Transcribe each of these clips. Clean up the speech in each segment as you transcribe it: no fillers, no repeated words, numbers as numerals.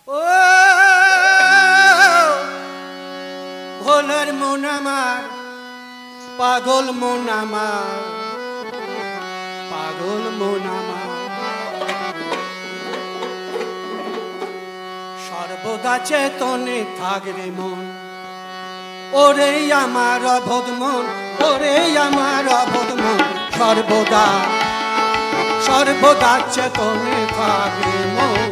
ও ভোলার মন আমার, পাগল মন আমার, পাগল মন আমার, সর্বদা চেতনে থাকরে মন। ওরে আমার অবোধ মন, ওরে আমার অবোধ মন, সর্বদা সর্বদা চেতনে থাকরে মন।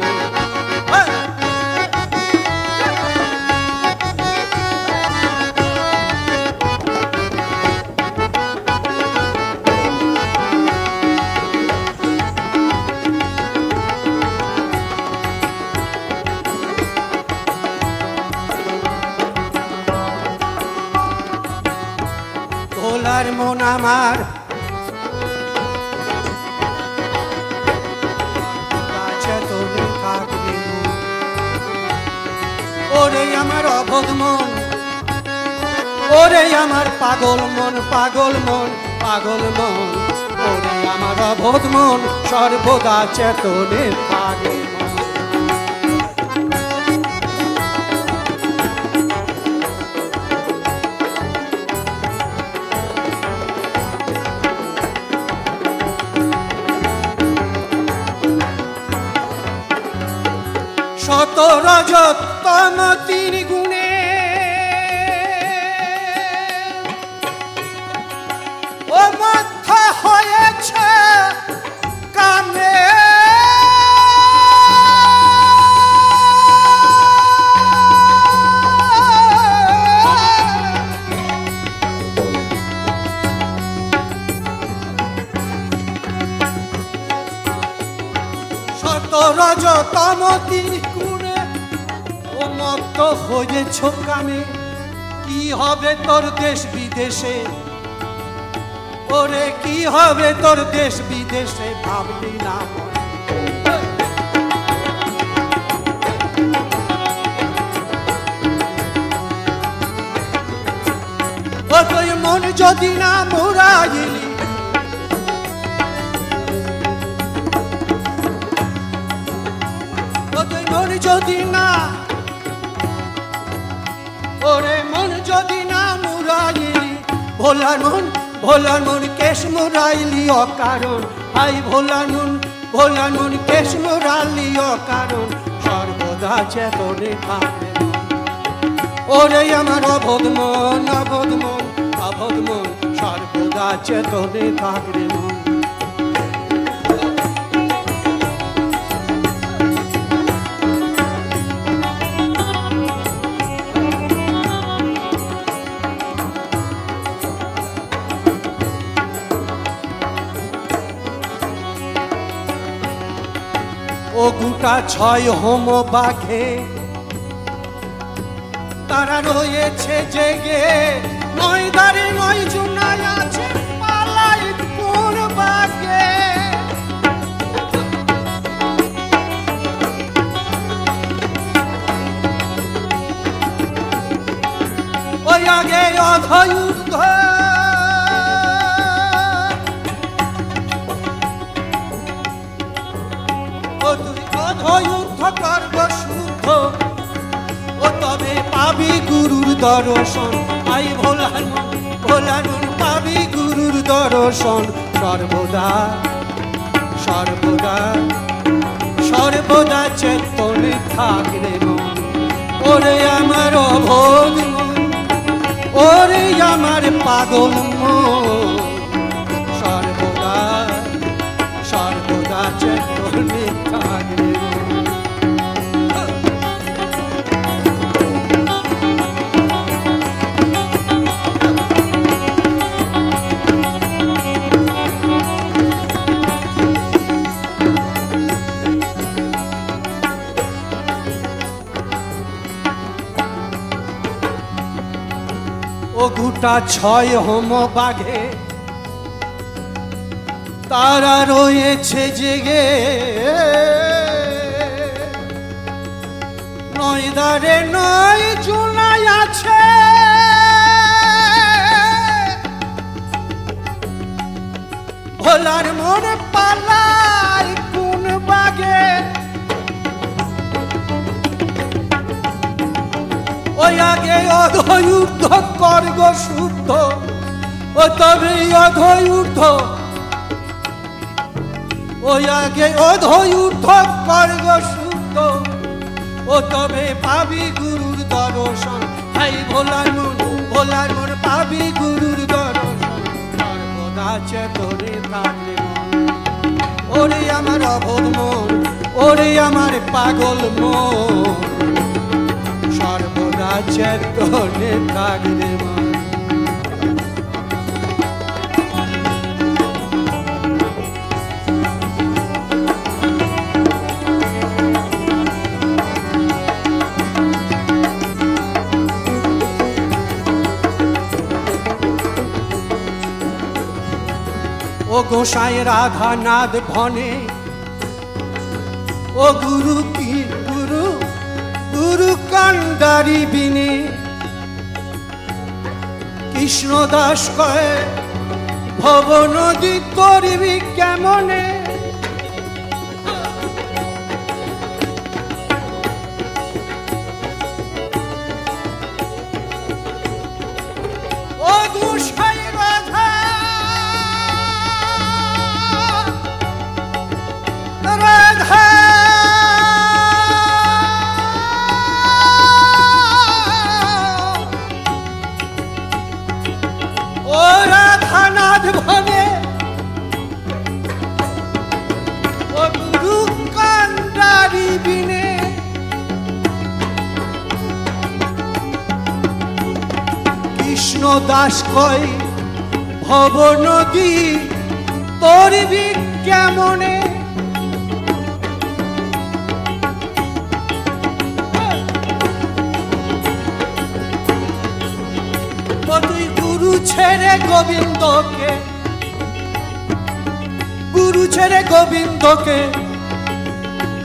ভোলার মন আমার, চেতনে থাকরে মন। ওরে আমার অবোধ মন, ওরে আমার পাগল মন, পাগল মন, পাগল মন, ওরে আমার অবোধ মন, সর্বদা চেতনে থাকরে মন। শত রজতম তিন গুণে ও মাথা হয়েছে কামে, শত রজতম তিন গুণে ও মত্ত হয়েছ কামে। কি হবে তোর দেশ বিদেশে, ওরে কি হবে তোর দেশ বিদেশে, ভাবলি না মনে। ও তুই মন যদি না মুরাইলি, ও তুই মন যদি না, ওরে মন যদি না মুরাইলি, ভোলার মন, ভোলার মন কেশ মুরাইলি অকারণ। হাই ভোলার মন, ভোলার মন কেশ মুরাইলি অকারণ, সর্বদা চেতনে থাকরে মন। ওরে আমার অবোধ মন, অবোধ মন, অবোধ মন, সর্বদা চেতনে থাকরে মন। ও গোটা ছয় হোম বাঘে তারা রয়েছে জেগে, নয় দারে নয় জুনায় আছে পালাই কোন বাঘে। ওই আগে অধযুদ্ধ, অধযুদ্ধ করব শুদ্ধ, ও তবে পাবি গুরুর দর্শন। আই ভোলার মন, ভোলার মন, পাবি গুরুর দর্শন, সর্বদা সর্বদা সর্বদা চেতনে থাকরে মন। ওরে আমার অবোধ মন, ওরে আমার পাগল মন, সর্বদা সর্বদা চেতনে থাকরে মন। ও গোটা ছয় হোম বাঘে তারা রয়েছে জেগে, নয় দারে নয় জুনায় আছে ভোলার মন, পালাই কোন বাগে। আগে অধৈ ঊর্ধ্ব কর্গ শুদ্ধ, ও তবে অধৈ ঊর্ধ্ব, ওই আগে অধৈ ঊর্ধ্ব কর্গ শুদ্ধ, ও তবে পাবি গুরুর দর্শন। ভাই ভোলার মন পাবি গুরুর দর্শন। সর্বদা চেতনে থাকলে মন, ওরে আমার অবোধ মন, ওরে আমার পাগল মন, সর্বদা চেতনে থাকলে মন। ও গোসাই রাধা নাদ ভনে, ও গুরু কি গুরু গুরু কান্ডারি বিনে, কৃষ্ণদাস কয়ে ভব নদী তরিবি কেমনে। ও গোসাই রাধা রাধা, ও রাধা নাথ ভবে, ও গুরু কান্ডারি বিনে, কৃষ্ণ দাস কয় ভব নদী তরিবি কেমনে। তুই গুরু ছেড়ে গোবিন্দকে, গুরু ছেড়ে গোবিন্দকে,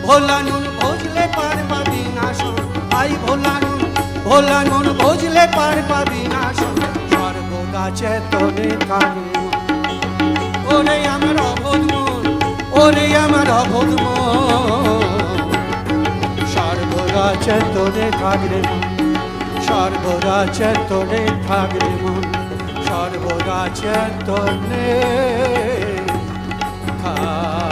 ভোলা নুন ভজলে পার পাবি নাশন। ভাই ভোলা নুন ভজলে পার পাবি নাশন। সর্বদা চেতনে থাকলে মন, ওরে আমার অবোধ মন, ওরে আমার অবোধ মন, সর্বদা চেতনে থাকলে মন, সর্বদা চেতনে থাকলে মন, সর্বদা চেতনে থাক।